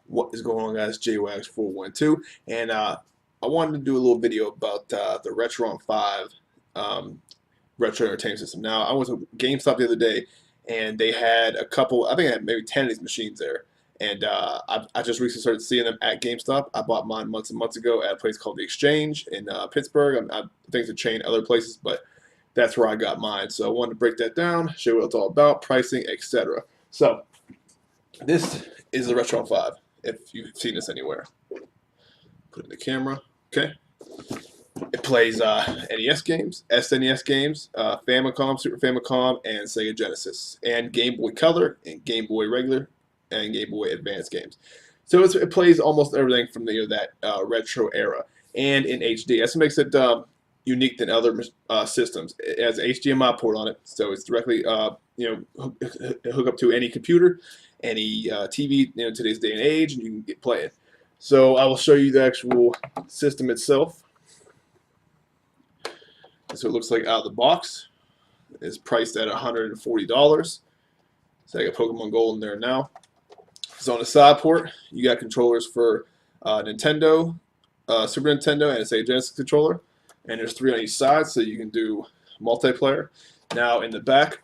What is going on, guys? JWAGS 412, and I wanted to do a little video about the Retron 5 retro entertainment system. Now, I was at GameStop the other day, and they had a couple. I think I had maybe 10 of these machines there, and I just recently started seeing them at GameStop. I bought mine months and months ago at a place called the Exchange in Pittsburgh. I think it's a chain other places, but that's where I got mine. So I wanted to break that down, show you what it's all about, pricing, etc. So this is the Retron 5. If you've seen this anywhere, put it in the camera. Okay, it plays NES games, SNES games, Famicom, Super Famicom, and Sega Genesis, and Game Boy Color, and Game Boy Regular, and Game Boy Advance games. So it plays almost everything from that retro era, and in HD. That's what makes it unique than other systems. It has an HDMI port on it, so it's directly hook up to any computer, any TV, today's day and age, and you can get playing. So I will show you the actual system itself. So it looks like out of the box. It's priced at $140. So I got Pokemon Gold in there now. So on the side port, you got controllers for Nintendo, Super Nintendo, and a Sega Genesis controller. And there's 3 on each side, so you can do multiplayer. Now in the back,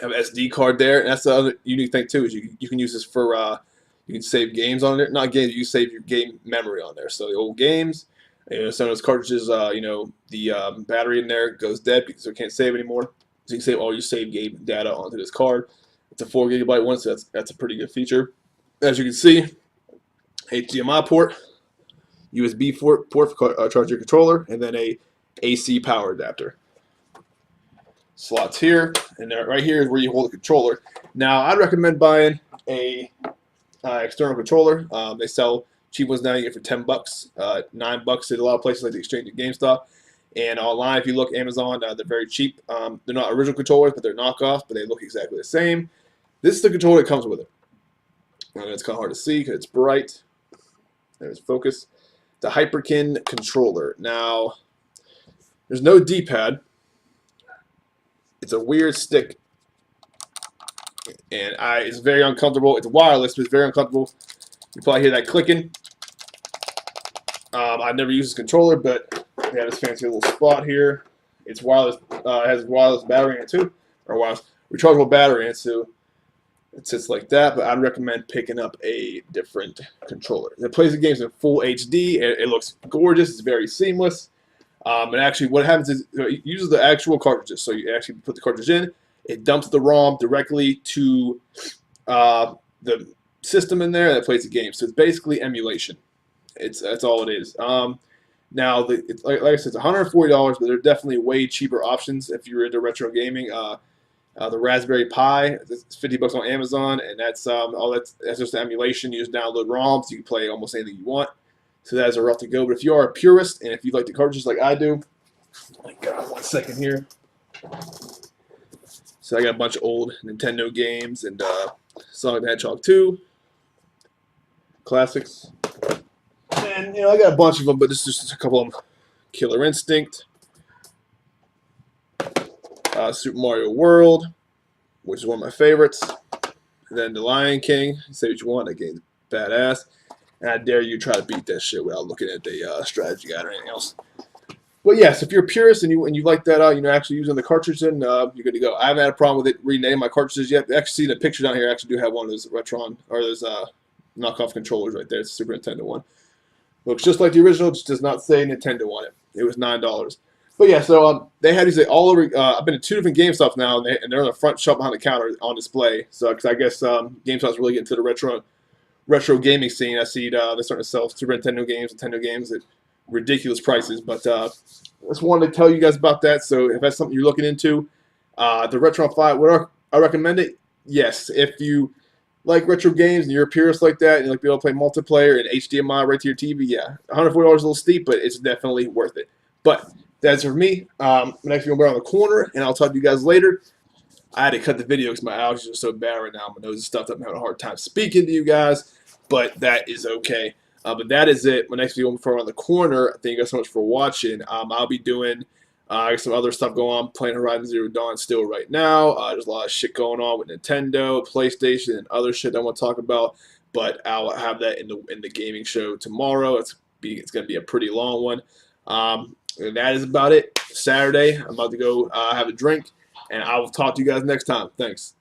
have an SD card there, and that's the other unique thing too, is you can use this for you can save games on there. Not games, you save your game memory on there. So the old games, some of those cartridges, the battery in there goes dead because it can't save anymore. So you can save all your save game data onto this card. It's a 4 GB one, so that's a pretty good feature. As you can see, HDMI port, USB port for charge your controller, and then a AC power adapter. Slots here, and right here is where you hold the controller. Now, I'd recommend buying a external controller. They sell cheap ones now. You get for $10, $9 at a lot of places like the Exchange and GameStop. And online, if you look Amazon, they're very cheap. They're not original controllers, but they're knockoffs, but they look exactly the same. This is the controller that comes with it. And it's kind of hard to see because it's bright. There's focus. The Hyperkin controller. Now, there's no D-pad. It's a weird stick, and it's very uncomfortable. It's wireless, but it's very uncomfortable. You probably hear that clicking. I've never used this controller, but they have this fancy little spot here. It's wireless. It has a wireless battery in it too, or wireless rechargeable battery in it, so it sits like that. But I'd recommend picking up a different controller. It plays the games in full HD. It looks gorgeous. It's very seamless. And actually, what happens is it uses the actual cartridges. So you actually put the cartridge in, it dumps the ROM directly to the system in there that plays the game. So it's basically emulation. That's all it is. Now, like I said, it's $140, but there are definitely way cheaper options if you're into retro gaming. The Raspberry Pi, it's $50 on Amazon, and that's just an emulation. You just download ROMs, you can play almost anything you want. So that is a rough to go. But if you are a purist and if you like the cartridges like I do, oh my God, 1 second here. So I got a bunch of old Nintendo games and Sonic the Hedgehog 2 classics, and I got a bunch of them, but this is just a couple of them. Killer Instinct, Super Mario World, which is one of my favorites. And then The Lion King. Say what you want, that game's badass. And I dare you to try to beat that shit without looking at the strategy guide or anything else. But yes, if you're a purist and you like that, actually using the cartridge, then you're good to go. I haven't had a problem with it renaming my cartridges yet. Actually, see the picture down here. I actually do have one of those Retron or those knockoff controllers right there. It's a Super Nintendo one. Looks just like the original, just does not say Nintendo on it. It was $9. But yeah, so they had these all over. I've been to 2 different GameStops now, and they're on the front shelf behind the counter on display. So, because I guess GameStop's really getting to the retro gaming scene. I see they're starting to sell Super Nintendo games at ridiculous prices. But I just wanted to tell you guys about that. So if that's something you're looking into, the Retron 5, would I recommend it? Yes. If you like retro games and you're a purist like that, and you like to be able to play multiplayer and HDMI right to your TV, yeah, $140 is a little steep, but it's definitely worth it. But that's it for me. Next we're going to be around the corner, and I'll talk to you guys later. I had to cut the video because my allergies are so bad right now. My nose is stuffed up. I'm having a hard time speaking to you guys, but that is okay. But that is it. My next video will be around the corner. Thank you guys so much for watching. I'll be doing some other stuff going on. Playing Horizon Zero Dawn still right now. There's a lot of shit going on with Nintendo, PlayStation, and other shit I want to talk about. but I'll have that in the gaming show tomorrow. It's going to be a pretty long one. And that is about it. Saturday, I'm about to go have a drink, and I will talk to you guys next time. Thanks.